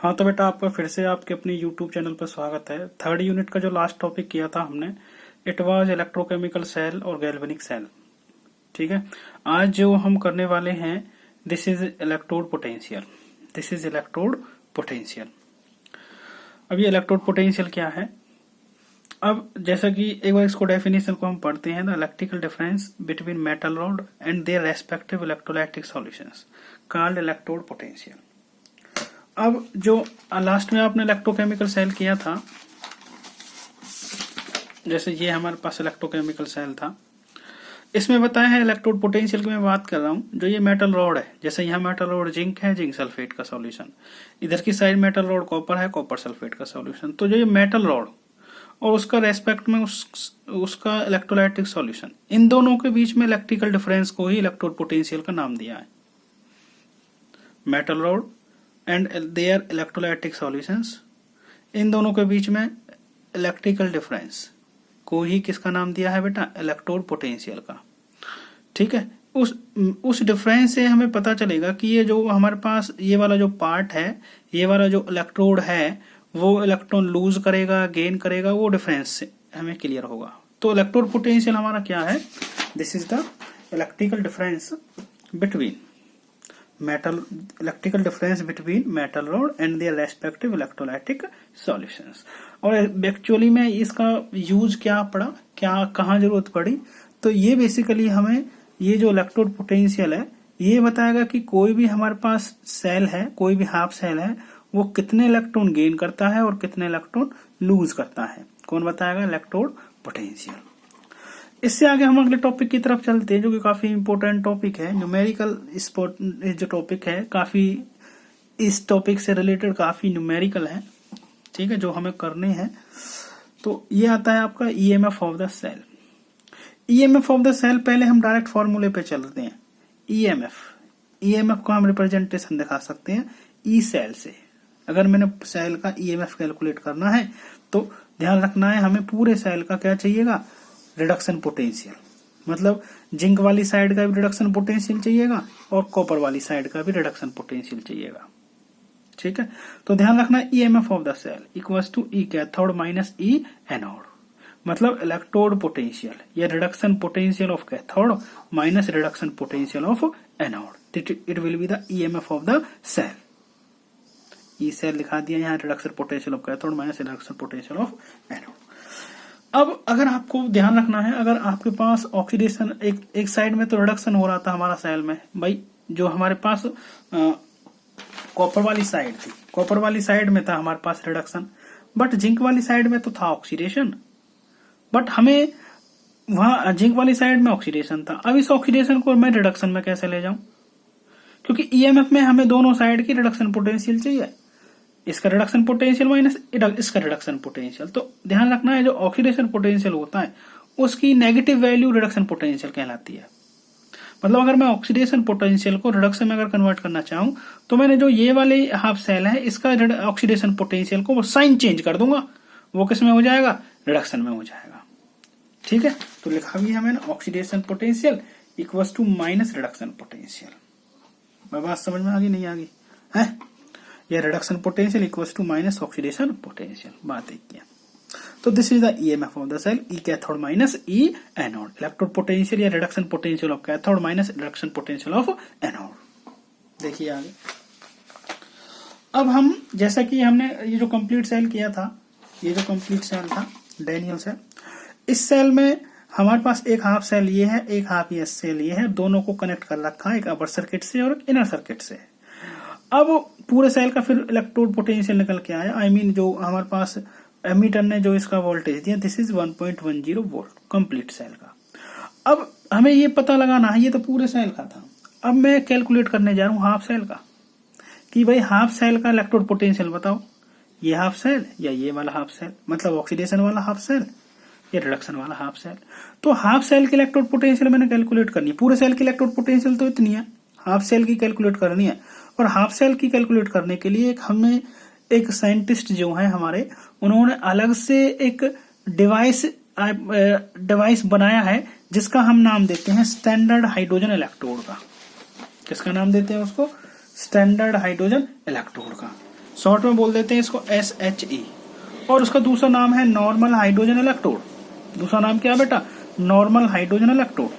हाँ तो बेटा आपका फिर से आपके अपने YouTube चैनल पर स्वागत है। थर्ड यूनिट का जो लास्ट टॉपिक किया था हमने, इट वाज इलेक्ट्रोकेमिकल सेल और गैल्वेनिक सेल। ठीक है, आज जो हम करने वाले हैं this is electrode potential. This is electrode potential. अब ये इलेक्ट्रोड पोटेंशियल क्या है? अब जैसा कि एक बार इसको डेफिनेशन को हम पढ़ते हैं, the electrical difference between metal rod and their respective electrolytic solutions called electrode potential. अब जो लास्ट में आपने इलेक्ट्रोकेमिकल सेल किया था, जैसे ये हमारे पास इलेक्ट्रोकेमिकल सेल था, इसमें बताया है इलेक्ट्रोड पोटेंशियल की मैं बात कर रहा हूँ। जो ये मेटल रॉड है, जैसे यहाँ मेटल रॉड जिंक है, जिंक सल्फेट का सॉल्यूशन, इधर की साइड मेटल रॉड कॉपर है, कॉपर सल्फेट का सॉल्यूशन। तो जो ये मेटल रॉड और उसका रेस्पेक्ट में उसका इलेक्ट्रोलाइटिक सॉल्यूशन, इन दोनों के बीच में इलेक्ट्रिकल डिफरेंस को ही इलेक्ट्रोड पोटेंशियल का नाम दिया है। Metal rod and their electrolytic solutions, इन दोनों के बीच में इलेक्ट्रिकल डिफरेंस को ही किसका नाम दिया है बेटा? इलेक्ट्रोड पोटेंशियल का। ठीक है, उस डिफरेंस से हमें पता चलेगा कि ये जो हमारे पास ये वाला जो पार्ट है, ये वाला जो इलेक्ट्रोड है, वो इलेक्ट्रॉन लूज करेगा, गेन करेगा, वो डिफरेंस से हमें क्लियर होगा। तो इलेक्ट्रोड पोटेंशियल हमारा क्या है? This is the electrical difference between electrical difference between metal rod and their respective electrolytic solutions. और एक्चुअली में इसका यूज क्या पड़ा, क्या कहाँ जरूरत पड़ी? तो ये बेसिकली हमें ये जो इलेक्ट्रोड पोटेंशियल है ये बताएगा कि कोई भी हमारे पास सेल है, कोई भी हाफ सेल है, वो कितने इलेक्ट्रॉन गेन करता है और कितने इलेक्ट्रॉन लूज करता है। कौन बताएगा? Electrode potential. इससे आगे हम अगले टॉपिक की तरफ चलते हैं, जो कि काफी इंपॉर्टेंट टॉपिक है। न्यूमेरिकल जो टॉपिक है, काफी इस टॉपिक से रिलेटेड काफी न्यूमेरिकल है। ठीक है, जो हमें करने हैं। तो ये आता है आपका EMF of the cell. EMF of the cell, पहले हम डायरेक्ट फॉर्मूले पे चलते हैं। ईएमएफ को हम रिप्रेजेंटेशन दिखा सकते हैं ई सेल से। अगर मैंने सेल का ईएमएफ कैलकुलेट करना है तो ध्यान रखना है हमें पूरे सेल का क्या चाहिएगा? Reduction potential. मतलब जिंक वाली साइड का भी रिडक्शन पोटेंशियल चाहिएगा और कॉपर वाली साइड का भी रिडक्शन पोटेंशियल चाहिएगा। ठीक है, तो ध्यान रखना EMF of the cell equals to E cathode minus E anode. मतलब इलेक्ट्रोड पोटेंशियल या reduction potential of cathode minus reduction potential of anode. It will be the EMF of the cell. E cell लिखा दिया यहाँ, reduction potential of cathode minus reduction potential of anode. अब अगर आपको ध्यान रखना है, अगर आपके पास ऑक्सीडेशन एक साइड में तो रिडक्शन हो रहा था हमारा सेल में, भाई जो हमारे पास कॉपर वाली साइड थी, कॉपर वाली साइड में था हमारे पास रिडक्शन, बट जिंक वाली साइड में तो था ऑक्सीडेशन। बट हमें वहां जिंक वाली साइड में ऑक्सीडेशन था। अब इस ऑक्सीडेशन को मैं रिडक्शन में कैसे ले जाऊं? क्योंकि ईएमएफ में हमें दोनों साइड की रिडक्शन पोटेंशियल चाहिए, इसका रिडक्शन पोटेंशियल माइनस इसका रिडक्शन पोटेंशियल। तो ध्यान रखना है जो ऑक्सीडेशन पोटेंशियल होता है उसकी नेगेटिव वैल्यू रिडक्शन पोटेंशियल कहलाती है। मतलब अगर मैं ऑक्सीडेशन पोटेंशियल को रिडक्शन में अगर कन्वर्ट करना चाहूं तो मैंने जो ये वाले हाफ सेल है इसका ऑक्सीडेशन पोटेंशियल को वो साइन चेंज कर दूंगा, वो किस में हो जाएगा? रिडक्शन में हो जाएगा। ठीक है, तो लिखा भी है मैंने oxidation potential equals to minus reduction potential. बात समझ में आ गई नहीं आ गई है? या reduction potential equals to minus oxidation potential, बात एक किया। तो this is the EMF of the cell, E cathode minus E anode. Electrode potential या reduction potential of cathode minus reduction potential of anode. देखिए आगे। अब हम जैसा कि हमने ये जो कंप्लीट सेल किया था, ये जो कंप्लीट सेल था डैनियल सेल, इस सेल में हमारे पास एक हाफ सेल ये है, एक हाफ ये सेल ये है, दोनों को कनेक्ट कर रखा है एक अपर सर्किट से और एक इनर सर्किट से। अब पूरे सेल का फिर इलेक्ट्रोड पोटेंशियल निकल के आया। आई मीन जो हमारे पास एमीटर ने जो इसका वोल्टेज दिया, this is 1.10 volt complete cell का। अब हमें ये पता लगाना है, ये तो पूरे सेल का था। अब मैं कैलकुलेट करने जा रहा हूँ हाफ सेल का, कि भाई हाफ सेल का इलेक्ट्रोड पोटेंशियल बताओ, ये हाफ सेल या ये वाला हाफ सेल, मतलब ऑक्सीडेशन वाला हाफ सेल या रिडक्शन वाला हाफ सेल। तो हाफ सेल की इलेक्ट्रोड पोटेंशियल मैंने कैलकुलेट करनी है। पूरे सेल की इलेक्ट्रोड पोटेंशियल तो इतनी है, हाफ सेल की कैलकुलेट करनी है। और हाफ सेल की कैलकुलेट करने के लिए हमें एक साइंटिस्ट जो है हमारे, उन्होंने अलग से एक डिवाइस बनाया है जिसका हम नाम देते हैं स्टैंडर्ड हाइड्रोजन इलेक्ट्रोड का। किसका नाम देते हैं उसको? स्टैंडर्ड हाइड्रोजन इलेक्ट्रोड का। शॉर्ट में बोल देते हैं इसको SHE। और उसका दूसरा नाम है नॉर्मल हाइड्रोजन इलेक्ट्रोड। दूसरा नाम क्या बेटा? Normal hydrogen electrode.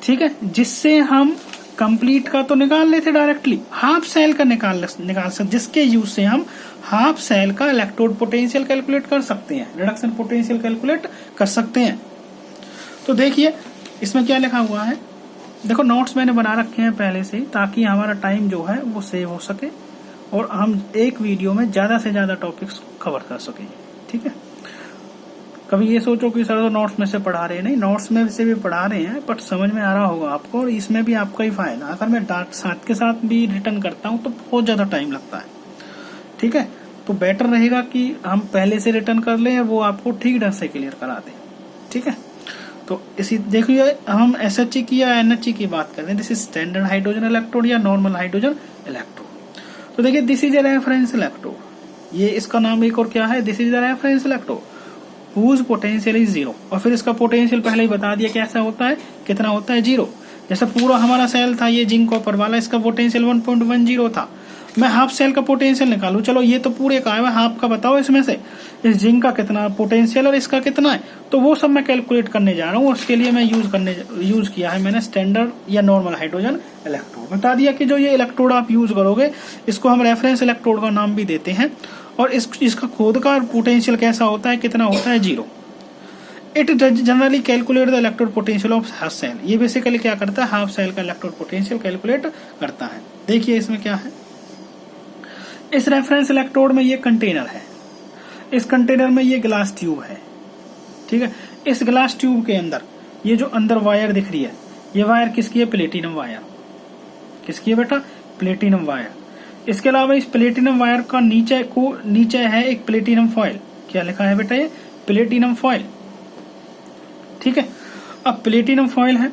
ठीक है, जिससे हम कंप्लीट का तो निकाल लेते डायरेक्टली, हाफ सेल का निकाल सकते, जिसके यूज से हम हाफ सेल का इलेक्ट्रोड पोटेंशियल कैलकुलेट कर सकते हैं, रिडक्शन पोटेंशियल कैलकुलेट कर सकते हैं। तो देखिए इसमें क्या लिखा हुआ है, देखो नोट्स मैंने बना रखे हैं पहले से, ताकि हमारा टाइम जो है वो सेव हो सके और हम एक वीडियो में ज्यादा से ज्यादा टॉपिक्स कवर कर सके। ठीक है, कभी ये सोचो कि सर तो नोट्स में से पढ़ा रहे हैं, नहीं, नोट्स में से भी पढ़ा रहे हैं, बट समझ में आ रहा होगा आपको और इसमें भी आपका ही फायदा। अगर मैं साथ के साथ भी रिटर्न करता हूँ तो बहुत ज्यादा टाइम लगता है। ठीक है, तो बेटर रहेगा कि हम पहले से रिटर्न कर लें, वो आपको ठीक ढंग से क्लियर करा दें। ठीक है, तो इसी देखिए हम SHE की या NHE की बात कर रहे हैं, this is standard hydrogen electrode या नॉर्मल हाइड्रोजन इलेक्ट्रोड। तो देखिए this is a reference electrode, ये इसका नाम एक और क्या है, this is a reference electrode whose potential is 0। और फिर इसका पोटेंशियल पहले ही बता दिया कैसा होता है, कितना होता है, 0। जैसे पूरा हमारा सेल था ये जिंक कॉपर वाला, इसका पोटेंशियल 1.10 था। मैं हाफ सेल का पोटेंशियल निकालू, चलो ये तो पूरे का है, हाफ का बताओ इसमें से इस जिंक का कितना पोटेंशियल और इसका कितना है, तो वो सब मैं कैलकुलेट करने जा रहा हूँ। उसके लिए मैं यूज किया है मैंने स्टैंडर्ड या नॉर्मल हाइड्रोजन इलेक्ट्रोड। बता दिया कि जो ये इलेक्ट्रोड आप यूज करोगे इसको हम रेफरेंस इलेक्ट्रोड का नाम भी देते हैं, और इसका खुद का पोटेंशियल कैसा होता है, कितना होता है, 0। It generally calculate the electrode potential of half cell. ये बेसिकली क्या करता है, हाफ सेल का इलेक्ट्रोड पोटेंशियल कैलकुलेट करता है। देखिए इसमें क्या है, इस रेफरेंस इलेक्ट्रोड में ये कंटेनर है, इस कंटेनर में ये ग्लास ट्यूब है। ठीक है, इस ग्लास ट्यूब के अंदर ये जो अंदर वायर दिख रही है, ये वायर किसकी है, प्लेटिनम वायर। किसकी है बेटा, प्लेटिनम वायर। इसके अलावा इस प्लेटिनम वायर का नीचे है एक प्लेटिनम फॉइल। क्या लिखा है बेटा, ये प्लेटिनम फॉइल। ठीक है, अब प्लेटिनम फॉइल है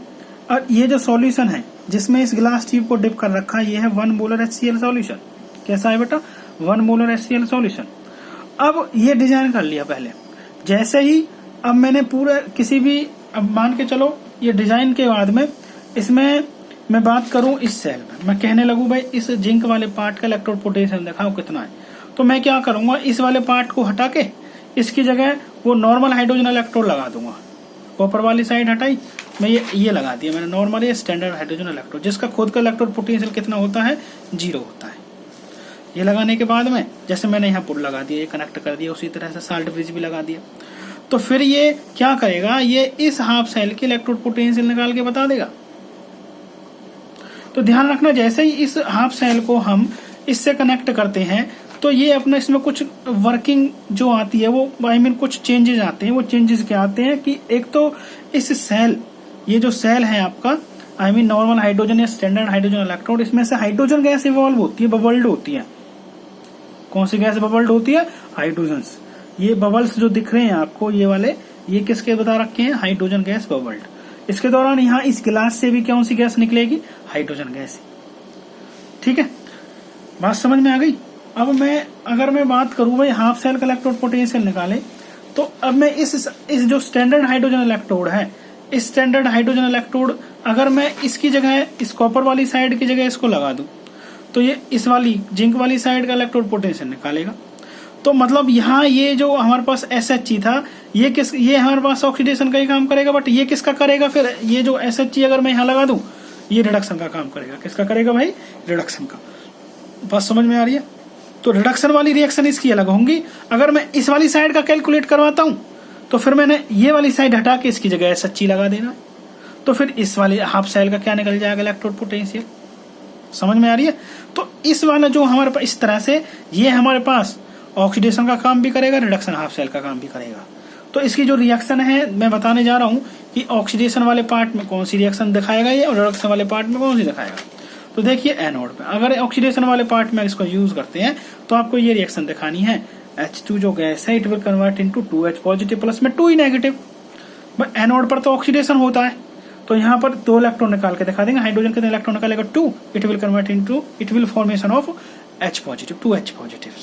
और ये जो सॉल्यूशन है जिसमें इस ग्लास ट्यूब को डिप कर रखा है, ये है 1 मोलर HCl सॉल्यूशन। कैसा है बेटा, 1 मोलर HCl सॉल्यूशन। अब ये डिजाइन कर लिया पहले, जैसे ही अब मैंने पूरा किसी भी, अब मान के चलो ये डिजाइन के बाद में इसमें मैं बात करूं इस सेल में, मैं कहने लगूं भाई इस जिंक वाले पार्ट का इलेक्ट्रोड पोटेंशियल दिखाओ कितना है, तो मैं क्या करूंगा, इस वाले पार्ट को हटा के इसकी जगह वो नॉर्मल हाइड्रोजन इलेक्ट्रोड लगा दूंगा। कॉपर वाली साइड हटाई, मैं ये लगा दिया मैंने नॉर्मल या स्टैंडर्ड हाइड्रोजन इलेक्ट्रोड, जिसका खुद का इलेक्ट्रोड पोटेंशियल कितना होता है, 0 होता है। ये लगाने के बाद में जैसे मैंने यहाँ पुल लगा दिया, ये कनेक्ट कर दिया, उसी तरह से साल्ट ब्रिज भी लगा दिया। तो फिर ये क्या करेगा, ये इस हाफ सेल की इलेक्ट्रोड पोटेंशियल निकाल के बता देगा। तो ध्यान रखना, जैसे ही इस हाफ सेल को हम इससे कनेक्ट करते हैं तो ये अपना इसमें कुछ वर्किंग जो आती है वो कुछ चेंजेस आते हैं। वो चेंजेस क्या आते हैं कि एक तो इस सेल, ये जो सेल है आपका नॉर्मल हाइड्रोजन या स्टैंडर्ड हाइड्रोजन इलेक्ट्रोड, इसमें से हाइड्रोजन गैस इवॉल्व होती है, बबल्ड होती है। कौन सी गैस बबल्ड होती है, हाइड्रोजन। ये बबल्स जो दिख रहे हैं आपको ये वाले, ये किसके बता रखे हैं, हाइड्रोजन गैस बबल्ड। इसके दौरान यहाँ इस गिलास से भी कौन सी गैस निकलेगी, हाइड्रोजन गैस। ठीक है, बात समझ में आ गई। अब अगर मैं बात करूं भाई हाफ सेल का इलेक्ट्रोड पोटेंशियल निकाले, तो अब मैं इस जो स्टैंडर्ड हाइड्रोजन इलेक्ट्रोड है, इस स्टैंडर्ड हाइड्रोजन इलेक्ट्रोड अगर मैं इसकी जगह इस कॉपर वाली साइड की जगह इसको लगा दूं, तो ये इस वाली जिंक वाली साइड का इलेक्ट्रोड पोटेंशियल निकालेगा। तो मतलब यहाँ ये जो हमारे पास SHE था, ये हमारे पास ऑक्सीडेशन का ही काम करेगा, बट ये किसका करेगा, फिर ये जो SHE अगर मैं यहाँ लगा दूं, ये रिडक्शन का काम करेगा। किसका करेगा भाई, रिडक्शन का। बात समझ में आ रही है। तो रिडक्शन वाली रिएक्शन इसकी अलग होंगी। अगर मैं इस वाली साइड का कैलकुलेट करवाता हूं तो फिर मैंने ये वाली साइड हटा के इसकी जगह SHE लगा देना, तो फिर इस वाली हाफ सेल का क्या निकल जाएगा, इलेक्ट्रोड पोटेंशियल। समझ में आ रही है। तो इस वाला जो हमारे पास इस तरह से ये हमारे पास ऑक्सीडेशन का काम भी करेगा, रिडक्शन हाफ सेल का काम भी करेगा। तो इसकी जो रिएक्शन है मैं बताने जा रहा हूं कि ऑक्सीडेशन वाले पार्ट में कौन सी रिएक्शन दिखाएगा ये, और रिडक्शन वाले पार्ट में कौन सी दिखाएगा। तो देखिए एनोड पे अगर ऑक्सीडेशन वाले पार्ट में इसको यूज करते हैं तो आपको ये रिएक्शन दिखानी है, H2 जो गैस है it will convert into 2H positive plus में 2E नेगेटिव। बट एनोड पर तो ऑक्सीडेशन होता है, तो यहाँ पर 2 इलेक्ट्रॉन निकाल के दिखा देंगे। हाइड्रोजन कितने इलेक्ट्रॉन निकालेगा, 2। It will convert into, it will formation of H positive, 2H positive.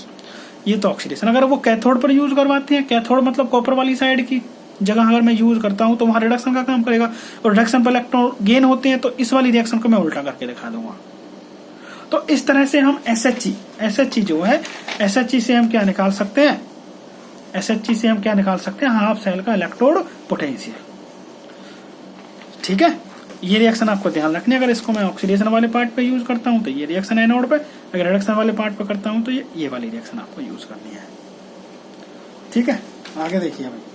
ये तो ऑक्सीडेशन। अगर वो कैथोड पर यूज करवाते हैं, कैथोड मतलब कॉपर वाली साइड की जगह अगर मैं यूज करता हूं तो वहां रिडक्शन का काम करेगा, और रिडक्शन पर इलेक्ट्रॉन गेन होते हैं, तो इस वाली रिएक्शन को मैं उल्टा करके दिखा दूंगा। तो इस तरह से हम SHE जो है, SHE से हम क्या निकाल सकते हैं, SHE से हम क्या निकाल सकते हैं, हाफ सेल का इलेक्ट्रोड पोटेंशियल। ठीक है, ये रिएक्शन आपको ध्यान रखने, अगर इसको मैं ऑक्सीडेशन वाले पार्ट पे यूज करता हूं तो ये रिएक्शन एनोड पे, अगर रिडक्शन वाले पार्ट पे करता हूं तो ये वाली रिएक्शन आपको यूज करनी है। ठीक है, आगे देखिए भाई।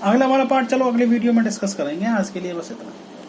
अगला वाला पार्ट चलो अगले वीडियो में डिस्कस करेंगे, आज के लिए बस इतना।